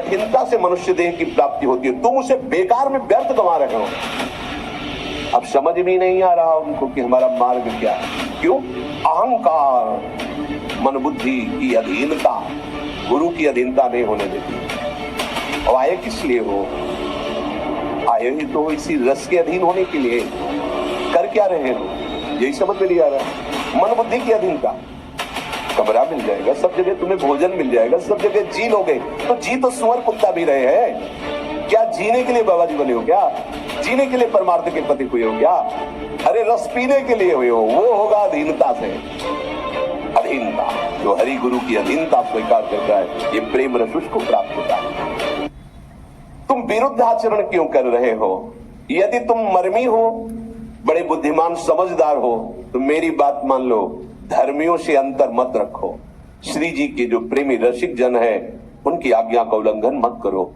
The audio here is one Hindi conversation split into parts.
कठिनता से मनुष्य देह की प्राप्ति होती है, तुम उसे बेकार में व्यर्थ गंवा रहे हो। अब समझ भी नहीं आ रहा उनको कि हमारा मार्ग क्या है। क्यों? अहंकार, मन बुद्धि की अधीनता, गुरु की अधीनता नहीं होने देती। और आए किस लिए हो? आए ही तो इसी रस के अधीन होने के लिए। कर क्या रहे हो यही समझ में नहीं आ रहा। मन बुद्धि की अधीनता, कमरा मिल जाएगा, सब जगह तुम्हें भोजन मिल जाएगा, सब जगह जी लोगे, तो जी तो सुअर कुत्ता भी रहे हैं। क्या जीने के लिए बाबा जी बने हो? क्या जीने के लिए परमार्थ के पति हुए हो? क्या अरे रस पीने के लिए हुए हो? वो होगा अधीनता से। अधीनता, जो हरि गुरु की अधीनता स्वीकार करता है, ये प्रेम रस उसको प्राप्त होता है। तुम विरुद्ध आचरण क्यों कर रहे हो? यदि तुम मर्मी हो, बड़े बुद्धिमान समझदार हो, तो मेरी बात मान लो, धर्मियों से अंतर मत रखो। श्री जी के जो प्रेमी रसिक जन है, उनकी आज्ञा का उल्लंघन मत करो।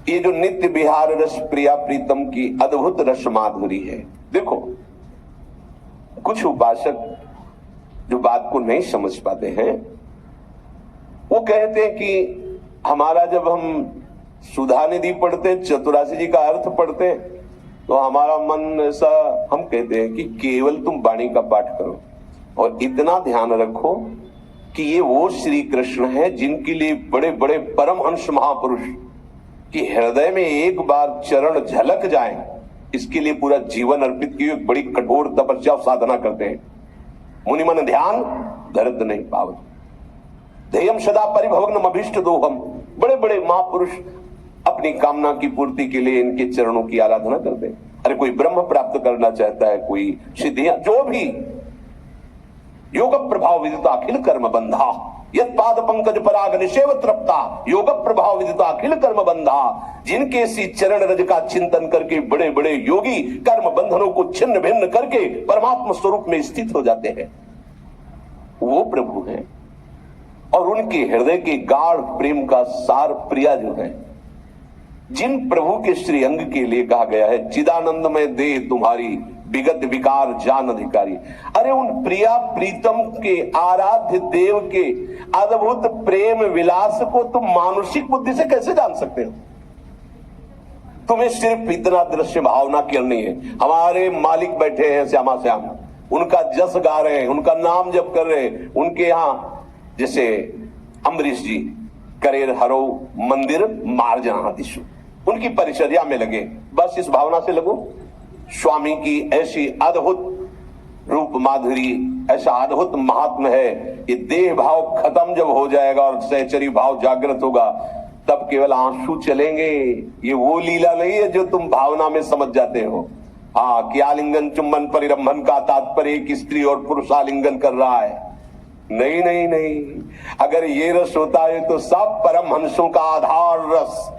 ये जो नित्य विहार रस प्रिया प्रीतम की अद्भुत रस माधुरी है। देखो, कुछ उपासक जो बात को नहीं समझ पाते हैं, वो कहते हैं कि हमारा जब हम सुधा निधि पढ़ते, चतुरासी जी का अर्थ पढ़ते, तो हमारा मन ऐसा, हम कहते हैं कि केवल तुम वाणी का पाठ करो और इतना ध्यान रखो कि ये वो श्री कृष्ण है जिनके लिए बड़े बड़े परमहंस महापुरुष कि हृदय में एक बार चरण झलक जाए, इसके लिए पूरा जीवन अर्पित किए, बड़ी कठोर तपस्या और साधना करते हैं। मुनि मन ध्यान धरत नहीं पावत, ध्येयम सदा परिभवग्नम अभीष्ट दोहम। बड़े बड़े महापुरुष अपनी कामना की पूर्ति के लिए इनके चरणों की आराधना करते हैं। अरे कोई ब्रह्म प्राप्त करना चाहता है, कोई सिद्धियां, जो भी, योग प्रभाव विदिता अखिल कर्म बंधा, यत पाद पंकज पराग निषेव तृप्ता, योग प्रभाव विदिता अखिल कर्म बंधा। जिनके इसी चरण रज का चिंतन करके बड़े बड़े योगी कर्म बंधनों को छिन्न भिन्न करके परमात्मा स्वरूप में स्थित हो जाते हैं, वो प्रभु हैं। और उनके हृदय के गाढ़ प्रेम का सार प्रिया जो है, जिन प्रभु के श्री अंग के लिए कहा गया है, चिदानंद में दे तुम्हारी विगत विकार जान अधिकारी। अरे उन प्रिया प्रीतम के आराध्य देव के अद्भुत प्रेम विलास को तुम मानुषिक बुद्धि से कैसे जान सकते हो? तुम्हें सिर्फ इतना दृश्य भावना करनी है। हमारे मालिक बैठे हैं श्यामा श्याम, उनका जस गा रहे हैं, उनका नाम जप कर रहे हैं। उनके यहाँ जैसे अम्बरीश जी करेर हरो मंदिर मार्जना दिशु, उनकी परिचर्या में लगे, बस इस भावना से लगो। स्वामी की ऐसी अद्भुत रूप माधुरी, ऐसा अद्भुत महात्म है। ये देह भाव खत्म जब हो जाएगा और सहचरी भाव जागृत होगा, तब केवल आंसू चलेंगे। ये वो लीला नहीं है जो तुम भावना में समझ जाते हो। हाँ, कि आलिंगन चुम्बन परिरंभन का तात्पर्य कि स्त्री और पुरुष आलिंगन कर रहा है, नहीं नहीं नहीं। अगर ये रस होता है तो सब परमहंसों का आधार रस,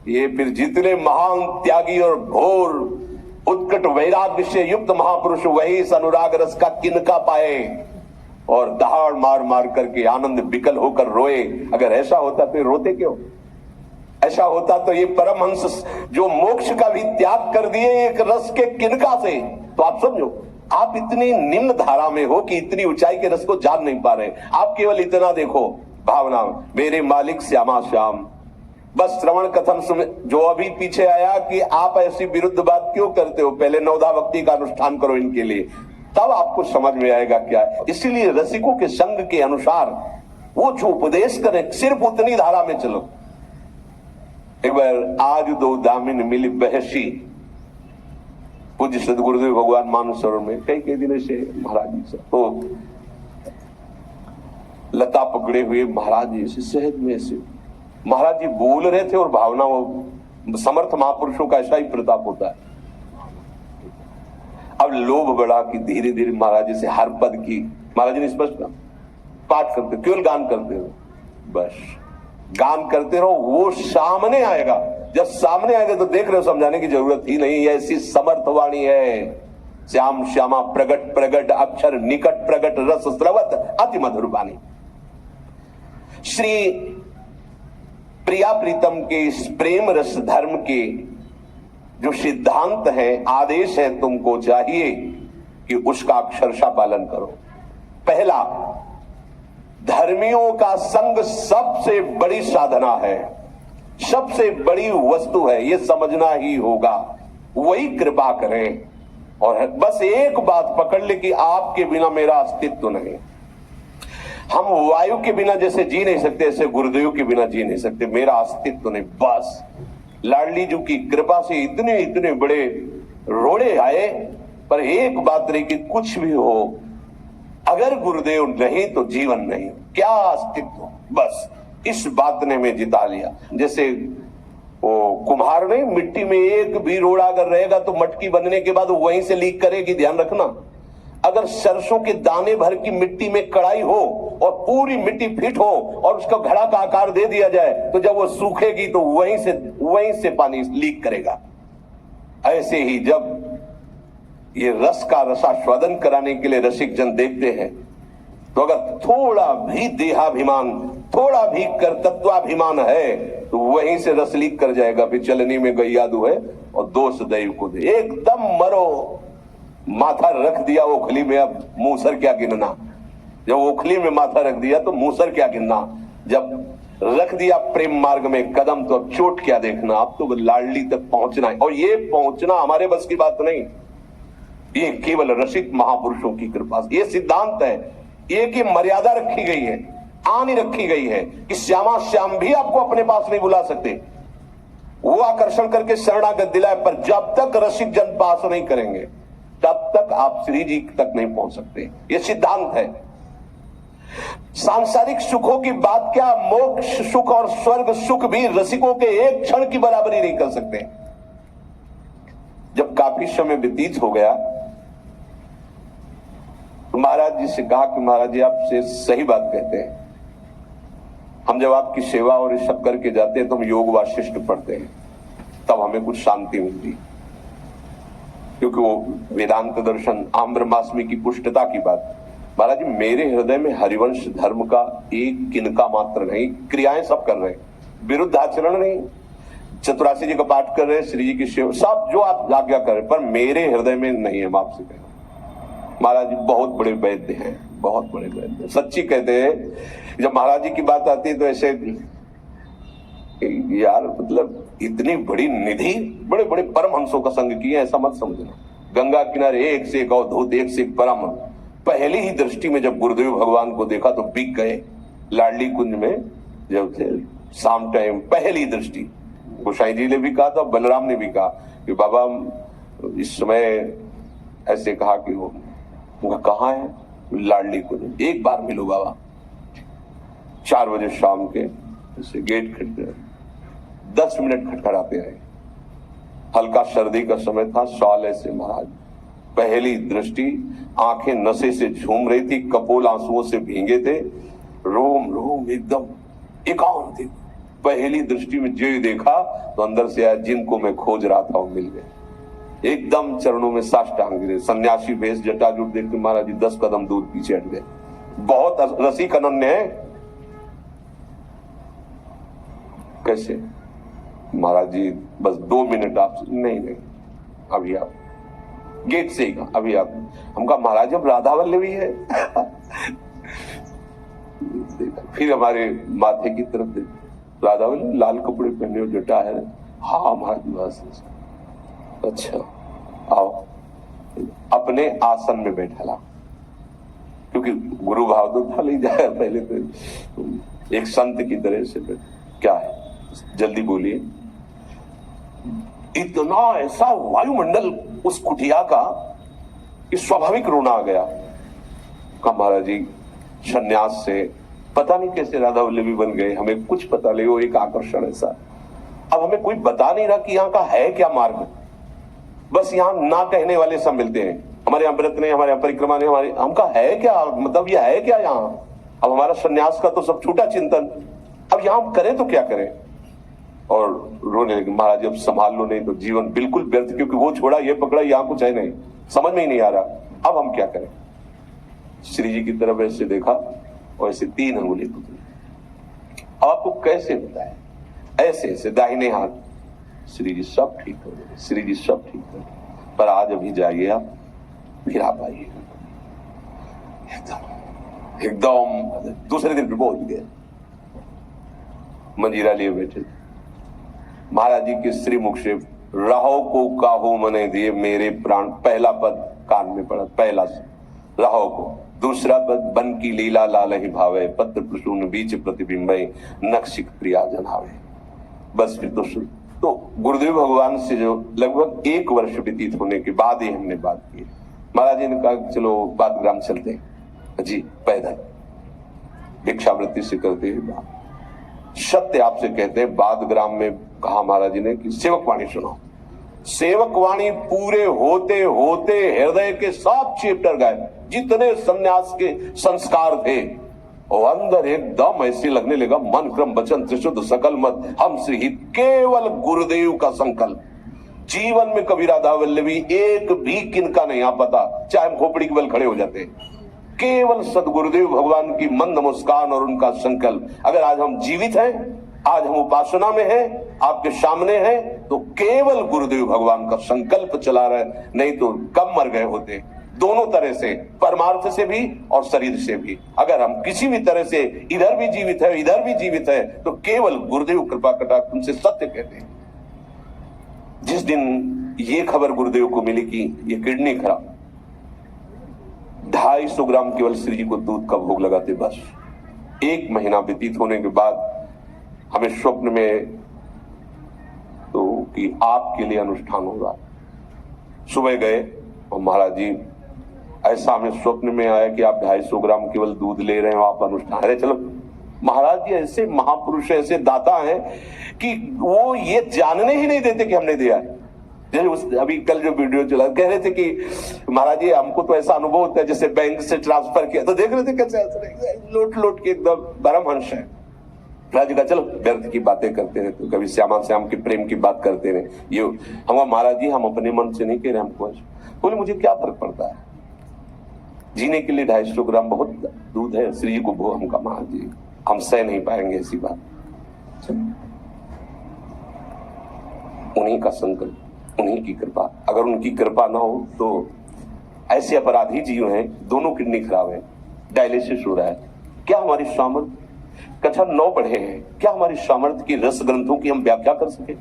ये फिर जितने महान त्यागी और घोर उत्कट वैराग्य से युक्त महापुरुष वही इस अनुराग रस का किनका पाए और दहाड़ मार मार करके आनंद विकल होकर रोए। अगर ऐसा होता तो रोते क्यों? ऐसा होता तो ये परमहंस जो मोक्ष का भी त्याग कर दिए एक रस के किनका से, तो आप समझो, आप इतनी निम्न धारा में हो कि इतनी ऊंचाई के रस को जान नहीं पा रहे। आप केवल इतना देखो भावना, मेरे मालिक श्यामा श्याम। बस श्रवण कथन सुन, जो अभी पीछे आया कि आप ऐसी विरुद्ध बात क्यों करते हो, पहले नवधा भक्ति का अनुष्ठान करो इनके लिए, तब आपको समझ में आएगा क्या है। इसीलिए रसिकों के संग के अनुसार वो जो उपदेश करें, सिर्फ उतनी धारा में चलो। एक बार आज दो दामिन मिली बहसी, पूज्य सदगुरुदेव भगवान मानसरोवर में कई दिनों से महाराज जी से तो लता पकड़े हुए महाराज जी से सहज में से महाराज जी बोल रहे थे और भावना, वो समर्थ महापुरुषों का ऐसा ही प्रताप होता है। अब लोभ बढ़ा कि धीरे धीरे महाराज जी से हर पद की महाराज जी ने स्पष्ट पाठ करते, केवल गान करते रहो, बस गान करते रहो, वो सामने आएगा। जब सामने आएगा तो देख रहे हो, समझाने की जरूरत ही नहीं, ऐसी समर्थ वाणी है। श्याम श्यामा प्रगट प्रगट अक्षर निकट प्रगट रस स्रवत अति मधुर वाणी। श्री प्रिया प्रीतम के इस प्रेम रस धर्म के जो सिद्धांत है, आदेश है, तुमको चाहिए कि उसका अक्षरशः पालन करो। पहला, धर्मियों का संग सबसे बड़ी साधना है। सबसे बड़ी वस्तु है, ये समझना ही होगा। वही कृपा करें और बस एक बात पकड़ ले कि आपके बिना मेरा अस्तित्व नहीं। हम वायु के बिना जैसे जी नहीं सकते, ऐसे गुरुदेव के बिना जी नहीं सकते। मेरा अस्तित्व नहीं। बस लाडली जी की कृपा से इतने इतने बड़े रोड़े आए, पर एक बात रही कि कुछ भी हो, अगर गुरुदेव नहीं तो जीवन नहीं, क्या अस्तित्व। बस इस बात ने मैं जिता लिया। जैसे वो कुम्हार ने मिट्टी में एक भी रोड़ा अगर रहेगा तो मटकी बनने के बाद वहीं से लीक करेगी, ध्यान रखना। अगर सरसों के दाने भर की मिट्टी में कढ़ाई हो और पूरी मिट्टी फिट हो और उसका घड़ा का आकार दे दिया जाए, तो जब वो सूखेगी तो वहीं से पानी लीक करेगा। ऐसे ही जब ये रस का रसास्वादन कराने के लिए रसिक जन देखते हैं, तो अगर थोड़ा भी देहाभिमान, थोड़ा भी कर्तव्याभिमान है, तो वहीं से रस लीक कर जाएगा। फिर चलनी में गैया दुहे और दोष दैव को दे। एकदम मरो। माथा रख दिया ओखली में, अब मूसर क्या गिनना। जब ओखली में माथा रख दिया तो मूसर क्या गिनना। जब रख दिया प्रेम मार्ग में कदम, तो अब चोट क्या देखना। अब तो लाडली तक पहुंचना है, और ये पहुंचना हमारे बस की बात नहीं, ये केवल रसिक महापुरुषों की कृपा से। ये सिद्धांत है, एक ही मर्यादा रखी गई है, आनी रखी गई है कि श्यामा श्याम भी आपको अपने पास नहीं बुला सकते। वो आकर्षण करके शरणागत दिलाए, पर जब तक रसिक जन पास नहीं करेंगे तब तक आप श्री जी तक नहीं पहुंच सकते। ये सिद्धांत है। सांसारिक सुखों की बात क्या, मोक्ष सुख और स्वर्ग सुख भी रसिकों के एक क्षण की बराबरी नहीं कर सकते। जब काफी समय व्यतीत हो गया तो महाराज जी से कहा कि महाराज जी आपसे सही बात कहते हैं। हम जब आपकी सेवा और ये सब करके जाते हैं तो हम योग वाशिष्ठ पढ़ते हैं, तब हमें कुछ शांति मिलती, क्योंकि वो वेदांत दर्शन आम्रमास्मि की पुष्टता की बात। महाराज जी मेरे हृदय में हरिवंश धर्म का एक किनका मात्र नहीं, क्रियाएं सब कर रहे हैं, विरुद्ध आचरण नहीं। चतुरासी जी का पाठ कर रहे हैं, श्री जी की सेवा, सब जो आप आज्ञा करें, पर मेरे हृदय में नहीं है। आपसे कहें महाराज जी बहुत बड़े वैद्य हैं, बहुत बड़े वैद्य। सच्ची कहते हैं, जब महाराज जी की बात आती है तो ऐसे यार, मतलब इतनी बड़ी निधि, बड़े बड़े परमहंसों का संग किया, ऐसा मत समझना। गंगा किनारे एक से एक अवधूत, एक से एक परम। पहली ही दृष्टि में जब गुरुदेव भगवान को देखा तो बिक गए। लाडली कुंज में जब थे शाम टाइम, पहली दृष्टि। गोसाई जी ने भी कहा था, बलराम ने भी कहा कि बाबा इस समय ऐसे कहा कि वो कहाँ है, लाडली कुंज, एक बार मिलो बाबा। 4 बजे शाम के गेट खटखटाए, 10 मिनट खटखटाते रहे। हल्का सर्दी का समय था, साल ऐसे महाराज पहली दृष्टि, आंखें नशे से झूम रही थी, कपोल आंसुओं से भींगे थे, रोम रोम एकदम एकांत थे। पहली दृष्टि में जो देखा तो अंदर से आया, जिनको मैं खोज रहा था वो मिल गए। एकदम चरणों में साष्टांग गिरे। सन्यासी भेष, जटाजूट देख के महाराज जी 10 कदम दूर पीछे हट गए। बहुत रसिक अनन्य है। कैसे महाराज जी बस 2 मिनट आप, नहीं अभी आप गेट से ही कहा, अभी आप। हम कहा महाराज अब राधा वल्लभी है। फिर हमारे माथे की तरफ देख, राधा वल्लभी लाल कपड़े पहने हो, जटा है। हाँ महाराज, अच्छा आओ। अपने आसन में बैठा ला, क्योंकि गुरु भाव तो था नहीं जाए पहले तो एक संत की तरह से। क्या है, जल्दी बोलिए। इतना ऐसा वायुमंडल उस कुटिया का कि स्वाभाविक रोना आ गया। कहा महाराज जी संन्यास से पता नहीं कैसे राधा वल्लभी बन गए, हमें कुछ पता नहीं, वो एक आकर्षण ऐसा। अब हमें कोई बता नहीं रहा कि यहाँ का है क्या मार्ग। बस यहाँ ना कहने वाले सब मिलते हैं, हमारे यहाँ व्रत नहीं, हमारे यहाँ परिक्रमा नहीं, हमारे हमका है क्या, मतलब ये है क्या यहाँ। अब हमारा संन्यास का तो सब छूटा चिंतन, अब यहाँ हम करें तो क्या करें। और रोने लगे। महाराज जब संभाल लो, नहीं तो जीवन बिल्कुल व्यर्थ, क्योंकि वो छोड़ा ये पकड़ा, यहाँ कुछ है नहीं, समझ में ही नहीं आ रहा, अब हम क्या करें। श्री जी की तरफ ऐसे देखा और ऐसे 3 अंगुली पकड़ी। अब आपको कैसे बताए, ऐसे ऐसे दाहिने हाथ। श्री जी सब ठीक हो गए, श्री जी सब ठीक हो गए, पर आज अभी जाइए आप, फिर आप आइए। एकदम दूसरे दिन भी पहुंच गए, मंजीरा लिए बैठे। महाराज जी के श्रीमुख से रहो को काहू मने दिए मेरे प्राण, पहला पद कान में पड़ा, पहला रहो को। दूसरा पद बन की लीला लाल ही भावे, पत्र प्रसून बीच प्रतिबिंबे नक्शिक प्रिया जनावे। बस फिर तो गुरुदेव भगवान से जो लगभग 1 वर्ष व्यतीत होने के बाद ही हमने बात की। महाराज जी ने कहा चलो बादग्राम चलते हैं जी, पैदल भिक्षावृत्ति से करते हुए बात। सत्य आपसे कहते हैं बादग्राम में कहा महाराज जी ने कि सेवकवाणी सुनाओ। सेवकवाणी पूरे होते होते हृदय के सब चैप्टर गए, जितने सन्यास के संस्कार थे और अंदर एकदम ऐसे लगने लगा मन क्रम वचन त्रिशुद्ध सकल मत हम श्री हित, केवल गुरुदेव का संकल्प। जीवन में कभी राधा वल्लभी एक भी किनका नहीं आ पता, चाहे हम खोपड़ी के बल खड़े हो जाते, केवल सदगुरुदेव भगवान की मंद मुस्कान और उनका संकल्प। अगर आज हम जीवित हैं, आज हम उपासना में हैं, आपके सामने हैं, तो केवल गुरुदेव भगवान का संकल्प चला रहे, नहीं तो कब मर गए होते। दोनों तरह से, परमार्थ से भी और शरीर से भी। अगर हम किसी भी तरह से इधर भी जीवित है इधर भी जीवित है, तो केवल गुरुदेव कृपा कटाक्ष तुमसे सत्य कहते हैं। जिस दिन ये खबर गुरुदेव को मिली कि ये किडनी खराब, 250 ग्राम केवल श्री जी को दूध का भोग लगाते, बस 1 महीना व्यतीत होने के बाद हमें स्वप्न में तो कि आपके लिए अनुष्ठान होगा। सुबह गए और महाराज जी ऐसा हमें स्वप्न में आया कि आप 250 ग्राम केवल दूध ले रहे हो, आप अनुष्ठान। अरे चलो, महाराज जी ऐसे महापुरुष ऐसे दाता हैं कि वो ये जानने ही नहीं देते कि हमने दिया है। जैसे अभी कल जो वीडियो चला कह रहे थे कि महाराज जी हमको तो ऐसा अनुभव होता है जैसे बैंक से ट्रांसफर किया, तो देख रहे थे कैसे लोट लोट के एकदम परमहंस है। महाराज जी का चलो व्यर्थ की बातें करते रहे, तो कभी श्यामा श्याम के प्रेम की बात करते रहे। ये हम महाराज जी हम अपने मन से नहीं कह रहे, हमको बोले मुझे क्या फर्क पड़ता है, जीने के लिए 250 ग्राम बहुत दूध है, श्री जी को भो। हम कहा महाराज जी हम सह नहीं पाएंगे ऐसी बात। उन्हीं का संकल्प, उन्हीं की कृपा। अगर उनकी कृपा ना हो तो ऐसे अपराधी जीव हैं, दोनों किडनी खराब है, डायलिसिस हो रहा है। क्या हमारी सामर्थ्य, कक्षा 9 पढ़े हैं, क्या हमारी सामर्थ्य की रस ग्रंथों की हम व्याख्या कर सके?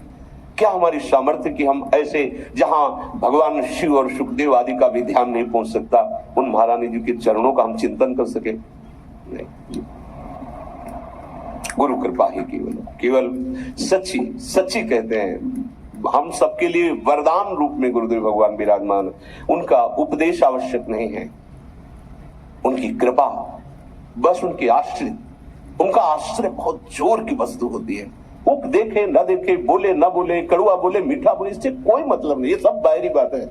क्या हमारी सामर्थ्य की हम ऐसे जहां भगवान शिव और सुखदेव आदि का भी ध्यान नहीं पहुंच सकता, उन महारानी जी के चरणों का हम चिंतन कर सके? नहीं। गुरु कृपा ही केवल सच्ची सच्ची कहते हैं। हम सबके लिए वरदान रूप में गुरुदेव भगवान विराजमान, उनका उपदेश आवश्यक नहीं है, उनकी कृपा, बस उनकी आश्रित, उनका आश्रय बहुत जोर की वस्तु होती है। वो देखे न देखे, बोले न बोले, कड़ुआ बोले मीठा बोले, इससे कोई मतलब नहीं, ये सब बाहरी बात है।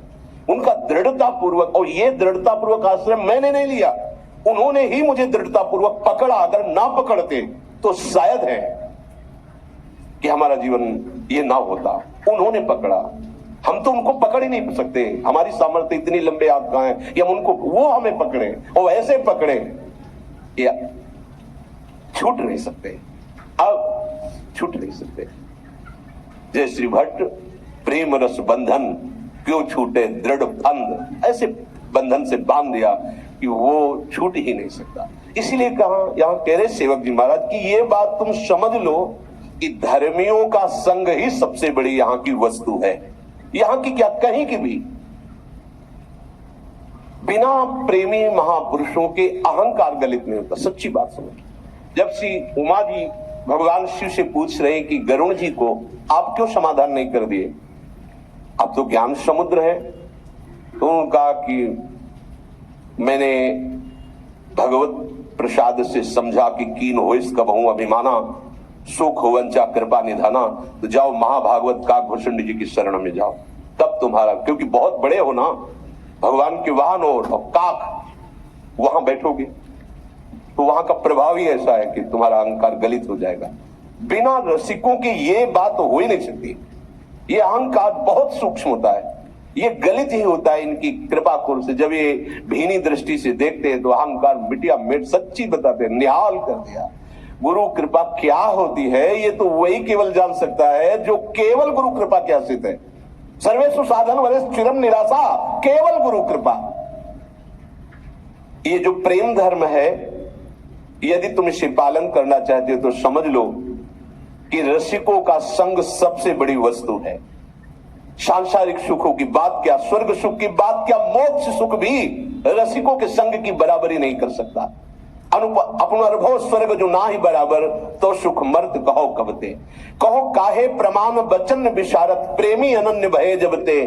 उनका दृढ़ता पूर्वक, और ये दृढ़ता पूर्वक आश्रय मैंने नहीं लिया, उन्होंने ही मुझे दृढ़ता पूर्वक पकड़ा। अगर ना पकड़ते तो शायद है कि हमारा जीवन ये ना होता। उन्होंने पकड़ा, हम तो उनको पकड़ ही नहीं सकते, हमारी सामर्थ्य इतनी लंबे हाथ कहां है कि हम उनको, वो हमें पकड़े और ऐसे पकड़े या छूट नहीं सकते, अब छूट नहीं सकते। जय श्री भट्ट प्रेम रस बंधन क्यों छूटे दृढ़ बंध, ऐसे बंधन से बांध दिया कि वो छूट ही नहीं सकता। इसीलिए कहा, यहां कह रहे सेवक जी महाराज कि ये बात तुम समझ लो कि धर्मियों का संग ही सबसे बड़ी यहां की वस्तु है। यहां की क्या, कहीं की भी बिना प्रेमी महापुरुषों के अहंकार गलित नहीं होता। सच्ची बात समझ। जब श्री उमा जी भगवान शिव से पूछ रहे कि गरुण जी को आप क्यों समाधान नहीं कर दिए, आप तो ज्ञान समुद्र है, तो उन्होंने कहा कि मैंने भगवत प्रसाद से समझा कि कीन हो इस कबहू अभिमाना, सुख हो वंचा कृपा निधाना, तो जाओ महाभागवत काकभूषण जी की शरण में जाओ, तब तुम्हारा, क्योंकि बहुत बड़े हो ना, भगवान के वाहन हो और काक वहां बैठोगे तो वहां का प्रभाव ही ऐसा है कि तुम्हारा अहंकार गलित हो जाएगा। बिना रसिकों की ये बात हो ही नहीं सकती। ये अहंकार बहुत सूक्ष्म होता है, ये गलित ही होता है इनकी कृपा कोल से। जब ये भीनी दृष्टि से देखते हैं तो अहंकार मिटिया मिट, सच्ची बताते हैं, निहाल कर दिया। गुरु कृपा क्या होती है ये तो वही केवल जान सकता है जो केवल गुरु कृपा के आश्रित है। सर्वेषु साधन वरिष्ठ चिरम निराशा, केवल गुरु कृपा। ये जो प्रेम धर्म है, यदि तुम इसे पालन करना चाहते हो तो समझ लो कि रसिकों का संग सबसे बड़ी वस्तु है। सांसारिक सुखों की बात क्या, स्वर्ग सुख की बात क्या, मोक्ष सुख भी रसिकों के संग की बराबरी नहीं कर सकता। अपनो अनुभव स्वर्ग जो ना ही बराबर, तो सुख मर्त कहो कबते। कहो काहे प्रमाण बचन विशारत, प्रेमी अनन्य भये जबते।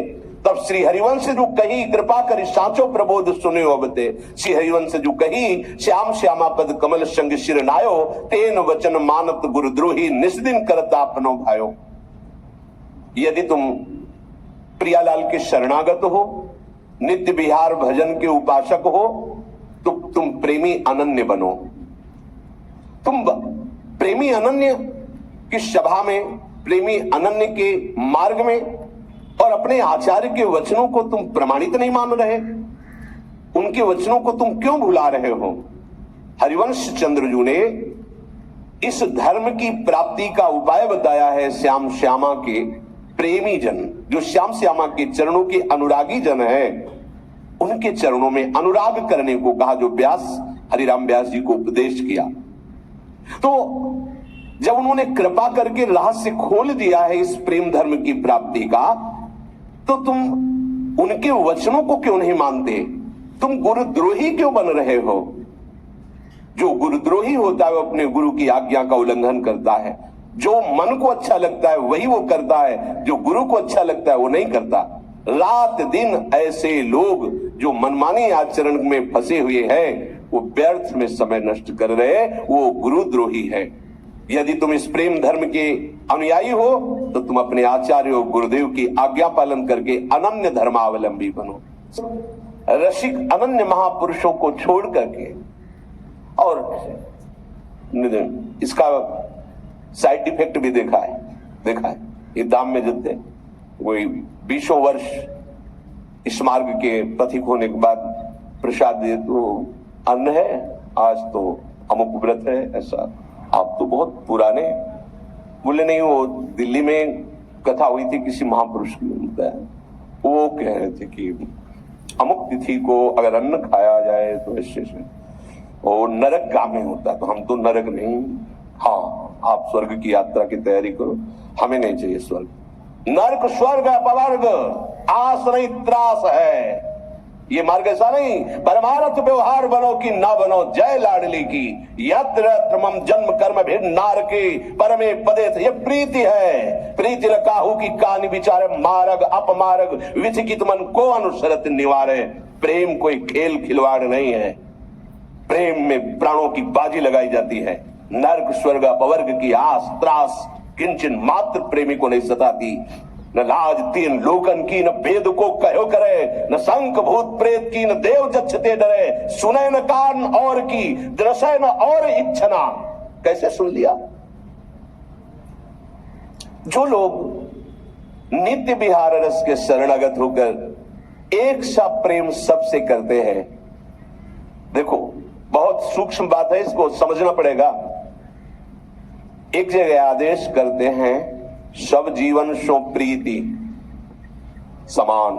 तब श्री हरिवंश जो कही कृपा करी सांचो प्रबोध सुने अबते। श्री हरिवंश जो कही श्याम श्यामा पद कमल संग शिर नायो, तेन वचन मानत गुरुद्रोही निस्दिन करता अपनो भायो। यदि तुम प्रियालाल के शरणागत हो, नित्य विहार भजन के उपासक हो, तो तुम प्रेमी अनन्य बनो। तुम प्रेमी अनन्य की सभा में, प्रेमी अनन्य के मार्ग में, और अपने आचार्य के वचनों को तुम प्रमाणित नहीं मान रहे, उनके वचनों को तुम क्यों भुला रहे हो? हरिवंश चंद्रजू ने इस धर्म की प्राप्ति का उपाय बताया है श्याम श्यामा के प्रेमी जन, जो श्याम श्यामा के चरणों के अनुरागी जन है, उनके चरणों में अनुराग करने को कहा, जो व्यास हरिराम व्यास जी को उपदेश किया। तो जब उन्होंने कृपा करके रहस्य खोल दिया है इस प्रेम धर्म की प्राप्ति का, तो तुम उनके वचनों को क्यों नहीं मानते? तुम गुरुद्रोही क्यों बन रहे हो? जो गुरुद्रोही होता है वो अपने गुरु की आज्ञा का उल्लंघन करता है। जो मन को अच्छा लगता है वही वो करता है, जो गुरु को अच्छा लगता है वो नहीं करता। रात दिन ऐसे लोग जो मनमानी आचरण में फंसे हुए हैं, वो व्यर्थ में समय नष्ट कर रहे हैं, वो गुरुद्रोही है। यदि तुम इस प्रेम धर्म के अनुयायी हो, तो तुम अपने आचार्य और गुरुदेव की आज्ञा पालन करके अनन्य धर्मावलंबी बनो। रसिक अनन्य महापुरुषों को छोड़ करके, और इसका साइड इफेक्ट भी देखा है। ये दाम में जब थे वही 20 वर्ष इस मार्ग के पथिक होने के बाद प्रसाद दे, तो अन्न है, आज तो अमुक व्रत है, ऐसा। आप तो बहुत पुराने। बोले नहीं, वो दिल्ली में कथा हुई थी किसी महापुरुष की, वो कह रहे थे कि अमुक तिथि को अगर अन्न खाया जाए तो ऐसे और नरक गामी होता है। तो हम तो नरक नहीं, हाँ आप स्वर्ग की यात्रा की तैयारी करो, हमें नहीं चाहिए स्वर्ग। नरक स्वर्ग अपवर्ग आस नहीं त्रास है, ये मार्ग ऐसा नहीं। परमारथ व्यवहार बनो कि ना बनो, जय लाडली की। यत्र यत्र मम जन्म कर्म भिन्न नारके परमे पदे, ये प्रीति है। प्रीति काहू की कानि विचारे, मार्ग अपमार्ग विचिकित मन को अनुसरत निवारे। प्रेम कोई खेल खिलवाड़ नहीं है, प्रेम में प्राणों की बाजी लगाई जाती है। नरक स्वर्ग अपवर्ग की आस त्रास किंचन मात्र प्रेमी को नहीं सताती। न लाज तीन लोकन की, न भेद को कहो करे, न शंख भूत प्रेत की, न देव जच्छते डरे। सुने न कान और की, दृश्य न और इच्छना। कैसे सुन लिया? जो लोग नित्य विहार रस के शरणागत होकर एक सा प्रेम सबसे करते हैं, देखो बहुत सूक्ष्म बात है, इसको समझना पड़ेगा। एक जगह आदेश करते हैं, सब जीवन सो प्रीति समान,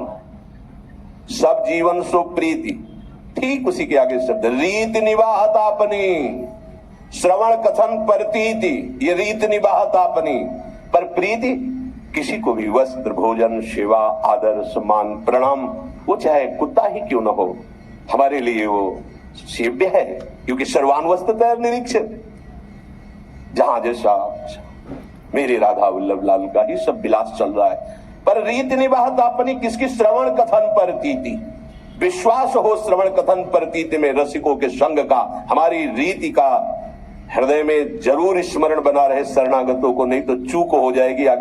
सब जीवन सो प्रीति। ठीक उसी के आगे शब्द रीति निवाहता अपनी, श्रवण कथन परतीति, ये रीति निवाहता अपनी। पर प्रीति किसी को भी वस्त्र भोजन सेवा आदर सम्मान प्रणाम, वो चाहे कुत्ता ही क्यों न हो, हमारे लिए वो सेव्य है, क्योंकि सर्वान्वस्तः निरीक्षित। जहां जैसा मेरे राधा वल्लभ लाल का ही सब विलास चल रहा है। पर रीति निवाहता अपनी किसकी? श्रवण कथन परतीति। विश्वास हो श्रवण कथन परतीति में रसिकों के संग का, हमारी रीति का हृदय में जरूर स्मरण बना रहे शरणागतों को, नहीं तो चूक हो जाएगी आगे।